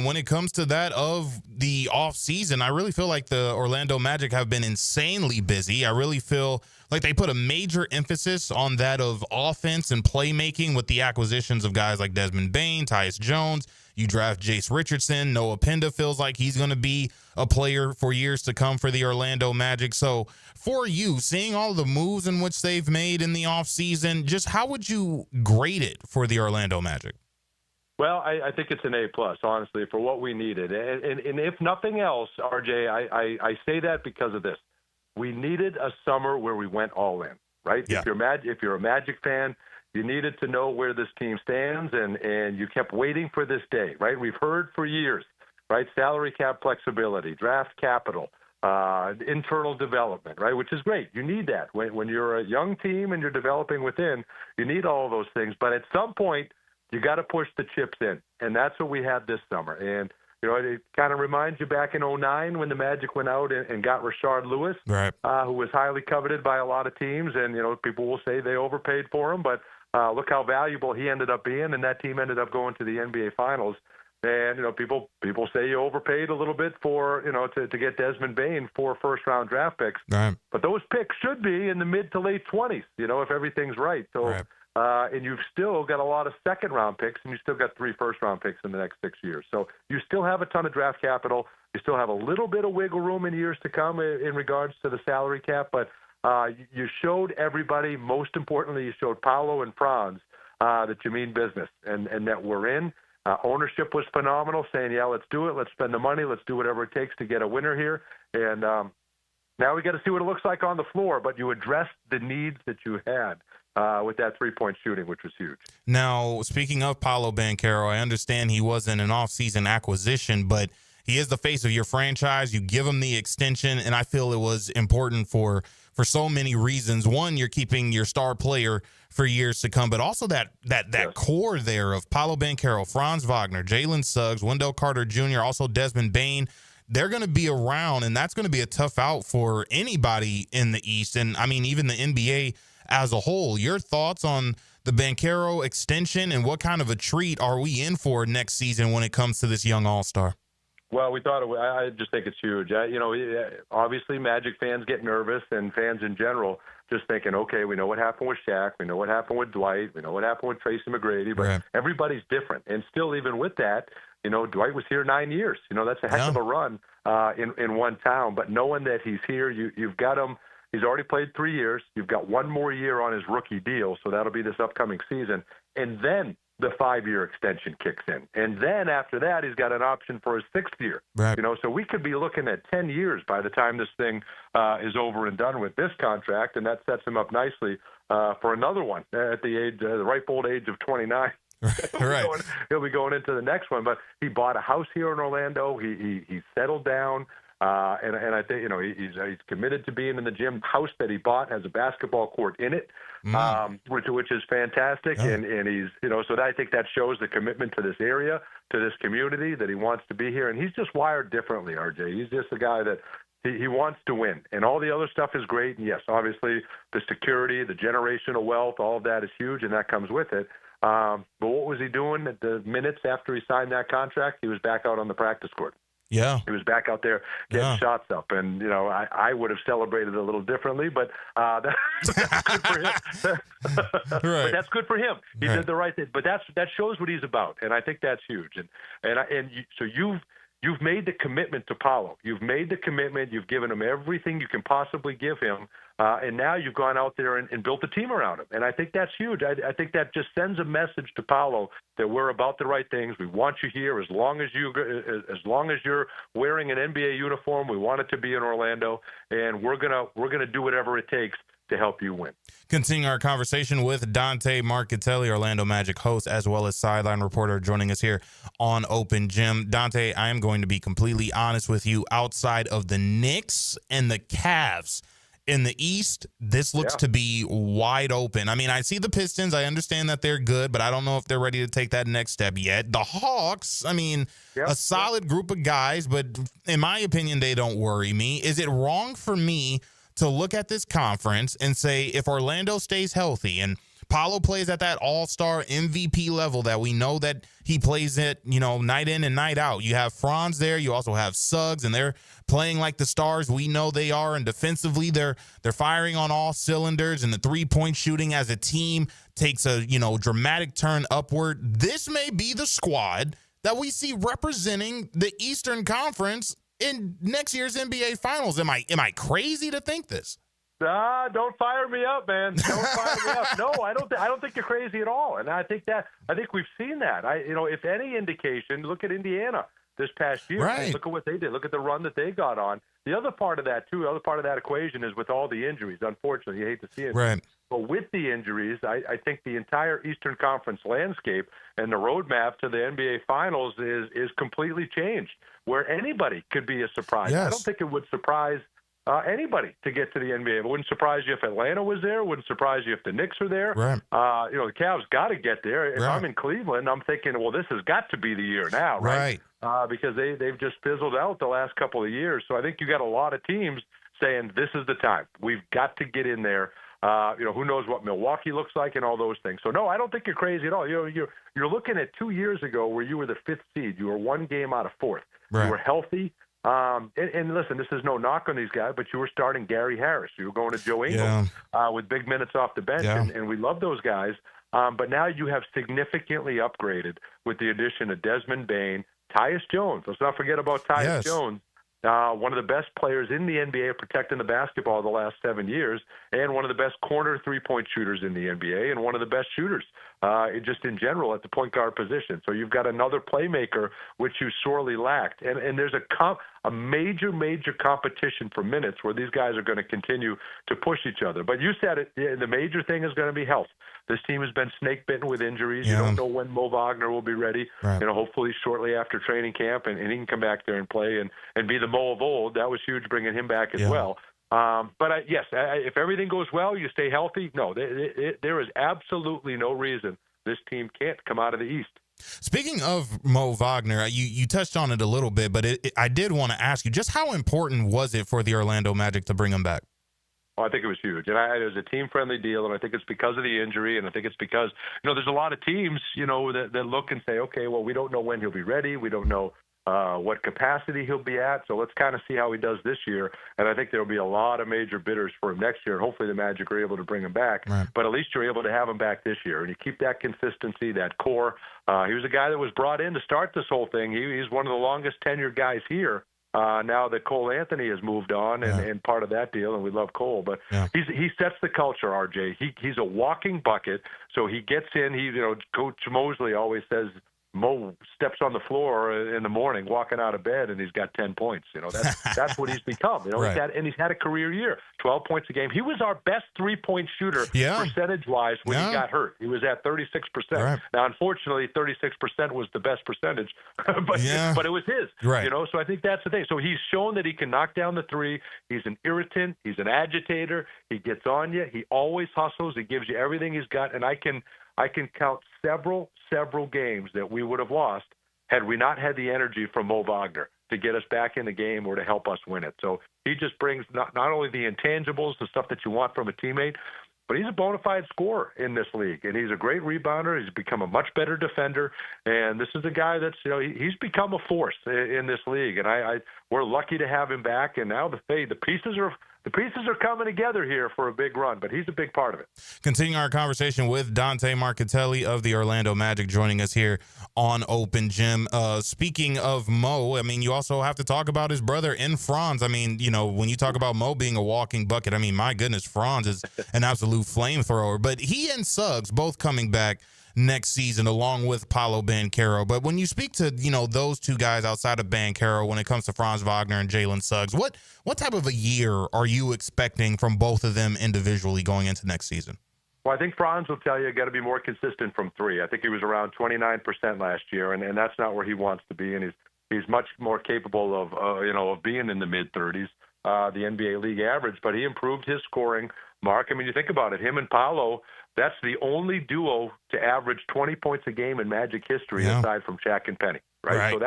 when it comes to that of the offseason, I really feel like the Orlando Magic have been insanely busy. I really feel like they put a major emphasis on that of offense and playmaking with the acquisitions of guys like Desmond Bane, Tyus Jones. You draft Jase Richardson. Noah Penda feels like he's going to be a player for years to come for the Orlando Magic. So for you, seeing all the moves in which they've made in the offseason, just how would you grade it for the Orlando Magic? Well, I think it's an A+, honestly, for what we needed. And if nothing else, RJ, I say that because of this. We needed a summer where we went all in, right? Yeah. If you're a Magic fan, you needed to know where this team stands, and you kept waiting for this day, right? We've heard for years, right? Salary cap flexibility, draft capital, internal development, right? Which is great. You need that. When you're a young team and you're developing within, you need all of those things. But at some point, you got to push the chips in, and that's what we had this summer. And, you know, it kind of reminds you back in 2009 when the Magic went out and got Rashard Lewis, right, who was highly coveted by a lot of teams. And, you know, people will say they overpaid for him, but look how valuable he ended up being, and that team ended up going to the NBA Finals. And, you know, people say you overpaid a little bit for, you know, to get Desmond Bane 4 first-round draft picks. Right. But those picks should be in the mid to late 20s, you know, if everything's right. So. Right. And you've still got a lot of second-round picks, and you still got 3 first-round picks in the next 6 years. So you still have a ton of draft capital. You still have a little bit of wiggle room in years to come in regards to the salary cap. But you showed everybody, most importantly, you showed Paolo and Franz that you mean business and that we're in. Ownership was phenomenal, saying, yeah, let's do it. Let's spend the money. Let's do whatever it takes to get a winner here. And now we got to see what it looks like on the floor. But you addressed the needs that you had. With that three-point shooting, which was huge. Now, speaking of Paolo Banchero, I understand he wasn't an off-season acquisition, but he is the face of your franchise. You give him the extension, and I feel it was important for so many reasons. One, you're keeping your star player for years to come, but also that Yes. core there of Paolo Banchero, Franz Wagner, Jalen Suggs, Wendell Carter Jr., also Desmond Bane. They're going to be around, and that's going to be a tough out for anybody in the East, and, I mean, even the NBA as a whole. Your thoughts on the Banchero extension and what kind of a treat are we in for next season when it comes to this young all-star? Well, we thought I just think it's huge. You know, obviously Magic fans get nervous, and fans in general just thinking, okay, we know what happened with Shaq, we know what happened with Dwight, we know what happened with Tracy McGrady, but right. Everybody's different. And still, even with that, you know, Dwight was here 9 years. You know, that's a heck of a run in one town. But knowing that he's here, you've got him. He's already played 3 years. You've got 1 more year on his rookie deal, so that'll be this upcoming season. And then the 5-year extension kicks in. And then after that, he's got an option for his 6th year. Right. You know, so we could be looking at 10 years by the time this thing is over and done with this contract, and that sets him up nicely for another one at the ripe old age of 29. Right. He'll be going into the next one. But he bought a house here in Orlando. He settled down. And I think, you know, he's committed to being in the gym. House that he bought has a basketball court in it, which is fantastic. Yeah. And he's, you know, so I think that shows the commitment to this area, to this community, that he wants to be here. And he's just wired differently, RJ. He's just a guy that he wants to win. And all the other stuff is great. And yes, obviously the security, the generational wealth, all of that is huge, and that comes with it. But what was he doing at the minutes after he signed that contract? He was back out on the practice court. Yeah. He was back out there getting shots up. And, you know, I would have celebrated a little differently, but that's good for him. Right. But that's good for him. He right. did the right thing. But that shows what he's about, and I think that's huge. So you've made the commitment to Paolo. You've made the commitment. You've given him everything you can possibly give him. And now you've gone out there and built a team around him. And I think that's huge. I think that just sends a message to Paolo that we're about the right things. We want you here as long as you're wearing an NBA uniform. We want it to be in Orlando, and we're gonna do whatever it takes to help you win. Continuing our conversation with Dante Marchitelli, Orlando Magic host, as well as sideline reporter, joining us here on Open Gym. Dante, I am going to be completely honest with you. Outside of the Knicks and the Cavs in the East, this looks to be wide open. I mean, I see the Pistons. I understand that they're good, but I don't know if they're ready to take that next step yet. The Hawks, I mean, a solid group of guys, but in my opinion, they don't worry me. Is it wrong for me to look at this conference and say, if Orlando stays healthy and Paolo plays at that all-star MVP level that we know that he plays at, night in and night out. You have Franz there. You also have Suggs, and they're playing like the stars we know they are. And defensively, they're firing on all cylinders, and the three-point shooting as a team takes a, dramatic turn upward. This may be the squad that we see representing the Eastern Conference in next year's NBA Finals. Am I crazy to think this? Don't fire me up, man. Don't fire me up. No, I don't think you're crazy at all. And I think we've seen that. If any indication, look at Indiana this past year. Right. Look at what they did. Look at the run that they got on. The other part of that, too, the other part of that equation is with all the injuries. Unfortunately, you hate to see it. Right. But with the injuries, I think the entire Eastern Conference landscape and the roadmap to the NBA Finals is completely changed, where anybody could be a surprise. Yes. I don't think it would surprise anybody to get to the NBA. It wouldn't surprise you if Atlanta was there. It wouldn't surprise you if the Knicks are there. Right. The Cavs got to get there. If I'm in Cleveland, I'm thinking, well, this has got to be the year now, right? Because they've just fizzled out the last couple of years. So I think you got a lot of teams saying this is the time. We've got to get in there. Who knows what Milwaukee looks like and all those things. So, no, I don't think you're crazy at all. You're looking at 2 years ago where you were the fifth seed. You were one game out of fourth. Right. You were healthy. And listen, this is no knock on these guys, but you were starting Gary Harris. You were going to Joe Ingles with big minutes off the bench, and we love those guys. But now you have significantly upgraded with the addition of Desmond Bane, Tyus Jones. Let's not forget about Tyus Jones. One of the best players in the NBA protecting the basketball the last 7 years, and one of the best corner three-point shooters in the NBA, and one of the best shooters just in general at the point guard position. So you've got another playmaker, which you sorely lacked. And there's a major competition for minutes where these guys are going to continue to push each other. But you said it, the major thing is going to be health. This team has been snake-bitten with injuries. You don't know when Mo Wagner will be ready. Right. Hopefully shortly after training camp, and he can come back there and play and be the Mo of old. That was huge bringing him back as well. But if everything goes well, you stay healthy. No, there is absolutely no reason this team can't come out of the East. Speaking of Mo Wagner, you touched on it a little bit, but I did want to ask you, just how important was it for the Orlando Magic to bring him back? Oh, I think it was huge. And it was a team-friendly deal, and I think it's because of the injury, and I think it's because, there's a lot of teams, that look and say, okay, well, we don't know when he'll be ready. We don't know what capacity he'll be at. So let's kind of see how he does this year. And I think there'll be a lot of major bidders for him next year. Hopefully the Magic are able to bring him back. Right. But at least you're able to have him back this year. And you keep that consistency, that core. He was a guy that was brought in to start this whole thing. He's one of the longest tenured guys here. Now that Cole Anthony has moved on and part of that deal, and we love Cole, but he sets the culture, RJ. He's a walking bucket, so he gets in. Coach Mosley always says Mo steps on the floor in the morning, walking out of bed, and he's got 10 points. That's what he's become. Right. He's had a career year, 12 points a game. He was our best three-point shooter percentage-wise when he got hurt. He was at 36%. Right. Now, unfortunately, 36% was the best percentage, but it was his. Right. So I think that's the thing. So he's shown that he can knock down the three. He's an irritant. He's an agitator. He gets on you. He always hustles. He gives you everything he's got, and I can count several games that we would have lost had we not had the energy from Mo Wagner to get us back in the game or to help us win it. So he just brings not only the intangibles, the stuff that you want from a teammate, but he's a bona fide scorer in this league, and he's a great rebounder. He's become a much better defender, and this is a guy that's he's become a force in this league, and we're lucky to have him back. And now the pieces are coming together here for a big run, but he's a big part of it. Continuing our conversation with Dante Marchitelli of the Orlando Magic, joining us here on Open Gym. Speaking of Mo, you also have to talk about his brother in Franz. When you talk about Mo being a walking bucket, my goodness, Franz is an absolute flamethrower. But he and Suggs both coming back next season, along with Paolo Banchero. But when you speak to, those two guys outside of Banchero, when it comes to Franz Wagner and Jalen Suggs, what type of a year are you expecting from both of them individually going into next season? Well, I think Franz will tell you got to be more consistent from three. I think he was around 29% last year, and that's not where he wants to be. And he's much more capable of being in the mid-30s, the NBA league average. But he improved his scoring mark. You think about it. Him and Paolo, that's the only duo to average 20 points a game in Magic history aside from Shaq and Penny, right? So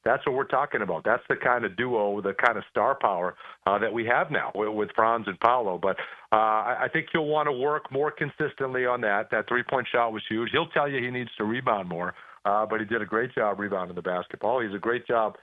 That's what we're talking about. That's the kind of duo, the kind of star power that we have now with Franz and Paolo. But I think he'll want to work more consistently on that. That three-point shot was huge. He'll tell you he needs to rebound more, but he did a great job rebounding the basketball. He's a great job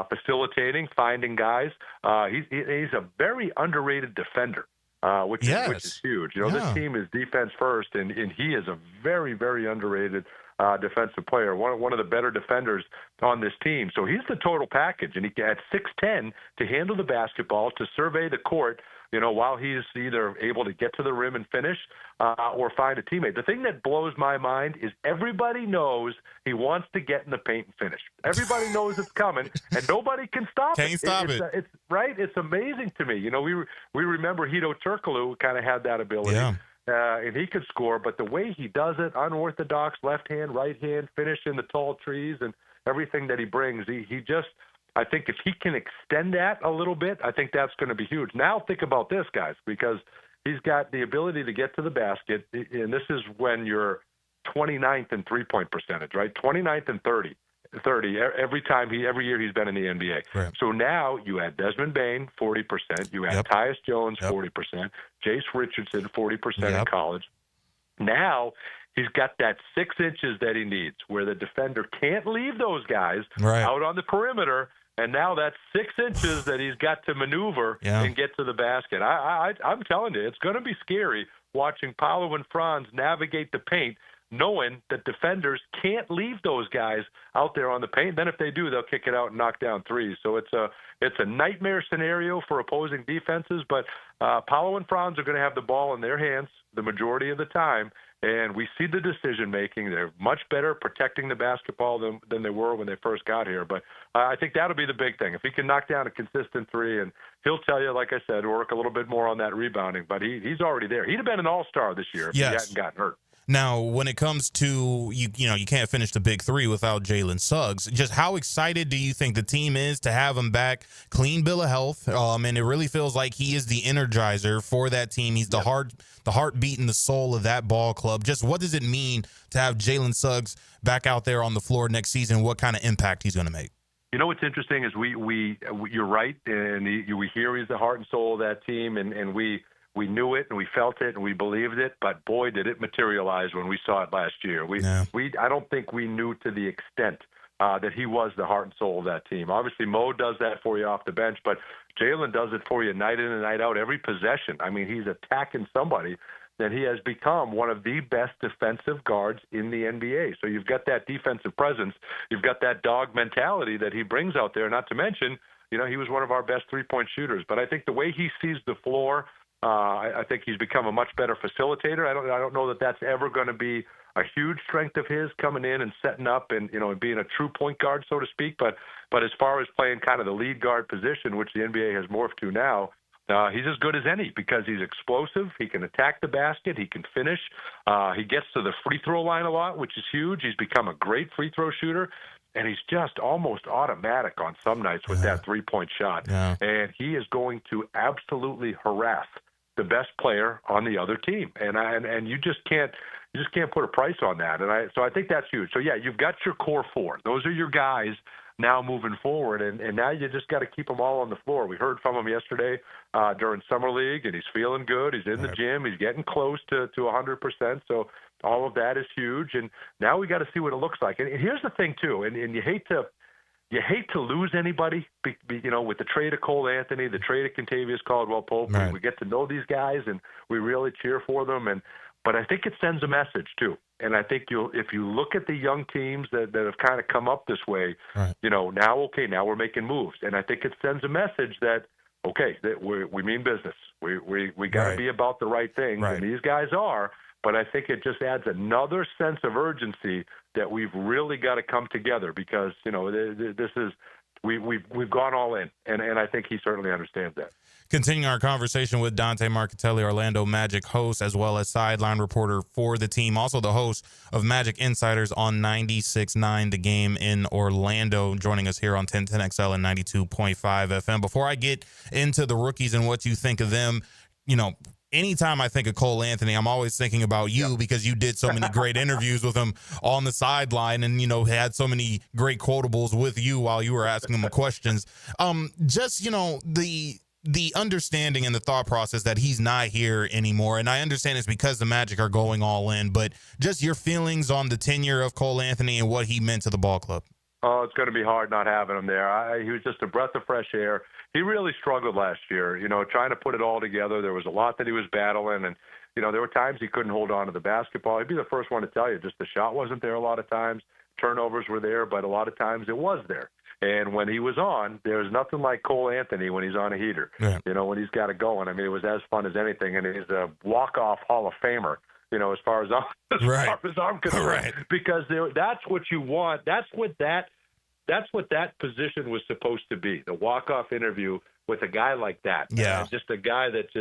facilitating, finding guys. He's a very underrated defender. Which is huge. This team is defense first, and he is a very, very underrated defensive player, one of the better defenders on this team. So he's the total package, and he at 6'10" to handle the basketball, to survey the court, while he's either able to get to the rim and finish or find a teammate. The thing that blows my mind is everybody knows he wants to get in the paint and finish. Everybody knows it's coming, and nobody can stop it. Can't stop it. It's right. It's amazing to me. We remember Hito Turkoglu kind of had that ability. Yeah. And he could score, but the way he does it, unorthodox, left hand, right hand, finish in the tall trees, and everything that he brings, he just, I think if he can extend that a little bit, I think that's going to be huge. Now think about this, guys, because he's got the ability to get to the basket, and this is when you're 29th in three-point percentage, right? 29th and 30 every year he's been in the NBA. Right. So now you add Desmond Bane, 40%. You add Tyus Jones, 40%. Jase Richardson, 40% in college. Now he's got that 6 inches that he needs, where the defender can't leave those guys out on the perimeter. And now that's 6 inches that he's got to maneuver and get to the basket. I'm telling you, it's going to be scary watching Paolo and Franz navigate the paint, knowing that defenders can't leave those guys out there on the paint. Then if they do, they'll kick it out and knock down threes. So it's a nightmare scenario for opposing defenses. But Paolo and Franz are going to have the ball in their hands the majority of the time, and we see the decision-making. They're much better protecting the basketball than they were when they first got here. But I think that'll be the big thing. If he can knock down a consistent three, and he'll tell you, like I said, work a little bit more on that rebounding. But he's already there. He'd have been an all-star this year if he hadn't gotten hurt. Now, when it comes to, you can't finish the big three without Jalen Suggs. Just how excited do you think the team is to have him back? Clean bill of health, and it really feels like he is the energizer for that team. He's the heartbeat and the soul of that ball club. Just what does it mean to have Jalen Suggs back out there on the floor next season? What kind of impact he's going to make? What's interesting is you're right, and we hear he's the heart and soul of that team, and we knew it and we felt it and we believed it, but boy, did it materialize when we saw it last year. I don't think we knew to the extent that he was the heart and soul of that team. Obviously, Mo does that for you off the bench, but Jalen does it for you night in and night out, every possession. I mean, he's attacking somebody. That he has become one of the best defensive guards in the NBA. So you've got that defensive presence. You've got that dog mentality that he brings out there, not to mention, he was one of our best three-point shooters. But I think the way he sees the floor, I think he's become a much better facilitator. I don't know that that's ever going to be a huge strength of his, coming in and setting up and and being a true point guard, so to speak. But as far as playing kind of the lead guard position, which the NBA has morphed to now, he's as good as any because he's explosive. He can attack the basket. He can finish. He gets to the free throw line a lot, which is huge. He's become a great free throw shooter. And he's just almost automatic on some nights with that three-point shot. Yeah. And he is going to absolutely harass the best player on the other team. And you just can't put a price on that. So I think that's huge. So yeah, you've got your core four. Those are your guys now moving forward, and now you just got to keep them all on the floor. We heard from him yesterday during Summer League, and he's feeling good. He's in the gym. He's getting close to 100%. So all of that is huge, and now we got to see what it looks like. And here's the thing too, and you hate to lose anybody, with the trade of Cole Anthony, the trade of Kentavious Caldwell-Pope. Right. We get to know these guys, and we really cheer for them. But I think it sends a message too. And I think if you look at the young teams that have kind of come up this way, now we're making moves. And I think it sends a message that, that we mean business. We got to be about the right things, and these guys are. But I think it just adds another sense of urgency that we've really got to come together because, this is we've gone all in, and I think he certainly understands that. Continuing our conversation with Dante Marchitelli, Orlando Magic host, as well as sideline reporter for the team, also the host of Magic Insiders on 96.9 The Game in Orlando, joining us here on 1010XL and 92.5 FM. Before I get into the rookies and what you think of them, anytime I think of Cole Anthony, I'm always thinking about you because you did so many great interviews with him on the sideline and, had so many great quotables with you while you were asking him questions. Just, the understanding and the thought process that he's not here anymore. And I understand it's because the Magic are going all in, but just your feelings on the tenure of Cole Anthony and what he meant to the ball club. Oh, it's going to be hard not having him there. He was just a breath of fresh air. He really struggled last year, trying to put it all together. There was a lot that he was battling, and, there were times he couldn't hold on to the basketball. He'd be the first one to tell you, just the shot wasn't there a lot of times. Turnovers were there, but a lot of times it was there. And when he was on, there's nothing like Cole Anthony when he's on a heater. Yeah. When he's got it going. I mean, it was as fun as anything, and he's a walk-off Hall of Famer. As far as I'm concerned, right. Because that's what you want. That's what that position was supposed to be. The walk-off interview with a guy like that. Yeah. Just a guy that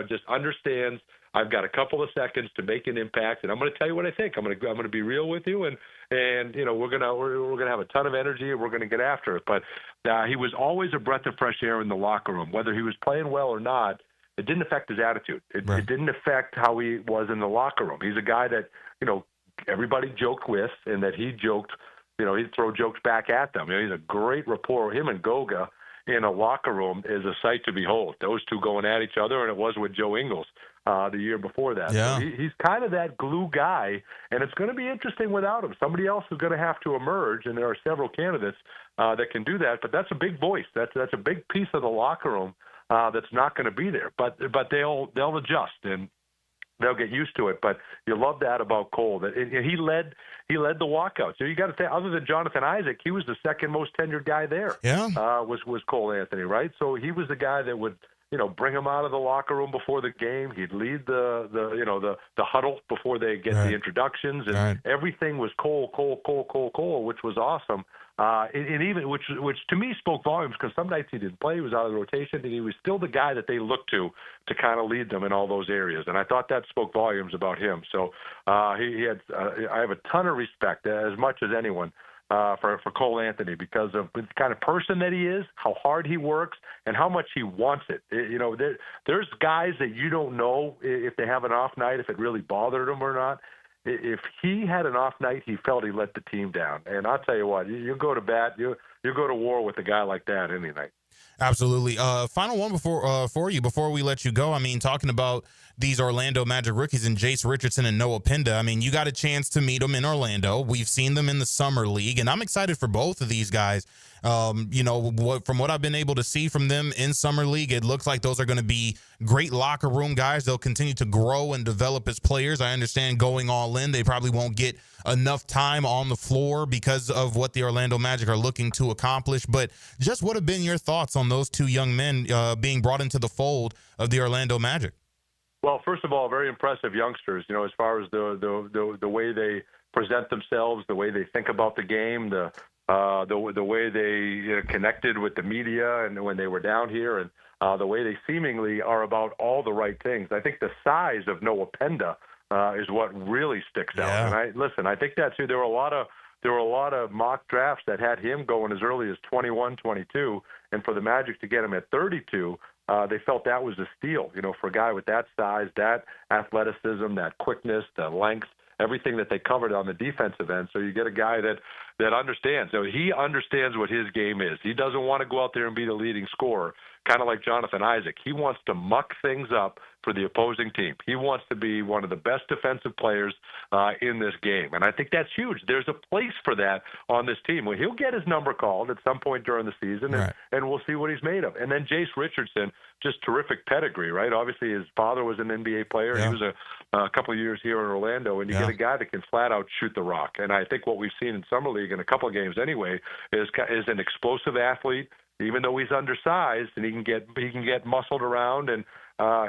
just understands. I've got a couple of seconds to make an impact, and I'm going to tell you what I think. I'm going to be real with you, and we're gonna have a ton of energy, and we're going to get after it. But he was always a breath of fresh air in the locker room, whether he was playing well or not. It didn't affect his attitude. It didn't affect how he was in the locker room. He's a guy that, everybody joked with and that he joked, he'd throw jokes back at them. He's a great rapport. Him and Goga in a locker room is a sight to behold. Those two going at each other, and it was with Joe Ingles the year before that. Yeah. So he's kind of that glue guy, and it's going to be interesting without him. Somebody else is going to have to emerge, and there are several candidates that can do that, but that's a big voice. That's a big piece of the locker room that's not going to be there, but they'll adjust and they'll get used to it. But you love that about Cole. That he led the walkout. So you got to say, other than Jonathan Isaac, he was the second most tenured guy there. Yeah, was Cole Anthony, right? So he was the guy that would bring him out of the locker room before the game. He'd lead the huddle before they get the introductions, and everything was Cole, which was awesome. And even which to me spoke volumes, because some nights he didn't play, he was out of the rotation, and he was still the guy that they looked to kind of lead them in all those areas. And I thought that spoke volumes about him. So he had I have a ton of respect, as much as anyone, for Cole Anthony, because of the kind of person that he is, how hard he works, and how much he wants it. There's guys that you don't know if they have an off night, if it really bothered them or not. If he had an off night, he felt he let the team down. And I'll tell you what, you go to bat, you go to war with a guy like that any night. Absolutely. Final one before we let you go. I mean, talking about these Orlando Magic rookies and Jase Richardson and Noah Penda. I mean, you got a chance to meet them in Orlando. We've seen them in the summer league, and I'm excited for both of these guys. From what I've been able to see from them in summer league, it looks like those are going to be great locker room guys. They'll continue to grow and develop as players. I understand going all in, they probably won't get enough time on the floor because of what the Orlando Magic are looking to accomplish. But just what have been your thoughts on those two young men being brought into the fold of the Orlando Magic? Well, first of all, very impressive youngsters, as far as the way they present themselves, the way they think about the game, the way they connected with the media and when they were down here, and the way they seemingly are about all the right things. I think the size of Noah Penda is what really sticks out. And I think that's who there were a lot of mock drafts that had him going as early as 21, 22, and for the Magic to get him at 32, they felt that was a steal, for a guy with that size, that athleticism, that quickness, the length, everything that they covered on the defensive end. So you get a guy that understands. So he understands what his game is. He doesn't want to go out there and be the leading scorer, kind of like Jonathan Isaac. He wants to muck things up for the opposing team. He wants to be one of the best defensive players in this game. And I think that's huge. There's a place for that on this team. Well, he'll get his number called at some point during the season, and we'll see what he's made of. And then Jase Richardson, just terrific pedigree, right? Obviously, his father was an NBA player. Yeah. He was a couple of years here in Orlando, and you get a guy that can flat out shoot the rock. And I think what we've seen in Summer League in a couple of games anyway is an explosive athlete, even though he's undersized, and he can get muscled around, and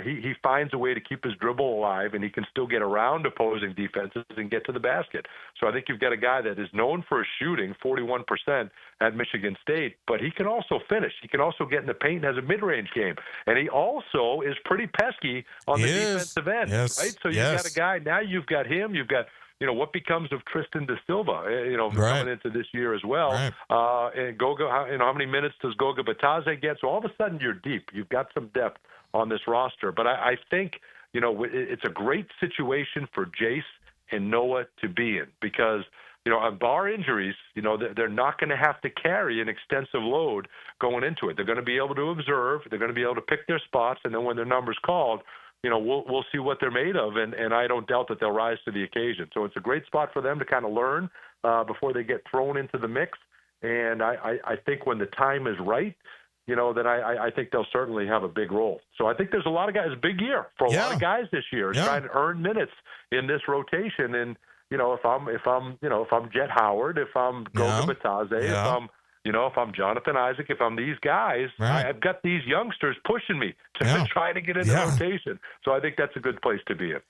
he finds a way to keep his dribble alive, and he can still get around opposing defenses and get to the basket. So I think you've got a guy that is known for his shooting, 41% at Michigan State, but he can also finish. He can also get in the paint and has a mid-range game. And he also is pretty pesky on the defensive end, right? So you've got a guy, now you've got him, you've got what becomes of Tristan Da Silva, coming into this year as well. Right. And Goga, how many minutes does Goga Batadze get? So all of a sudden you're deep. You've got some depth on this roster. But I think, it's a great situation for Jase and Noah to be in because, bar injuries, they're not going to have to carry an extensive load going into it. They're going to be able to observe. They're going to be able to pick their spots, and then when their number's called, we'll see what they're made of, and I don't doubt that they'll rise to the occasion. So it's a great spot for them to kind of learn before they get thrown into the mix. And I think when the time is right, then I think they'll certainly have a big role. So I think there's a lot of guys, big year for a lot of guys this year, trying to earn minutes in this rotation. And if I'm Jet Howard, if I'm Goga Batadze, if I'm Jonathan Isaac, if I'm these guys, I've got these youngsters pushing me to try to get in the rotation. So I think that's a good place to be in.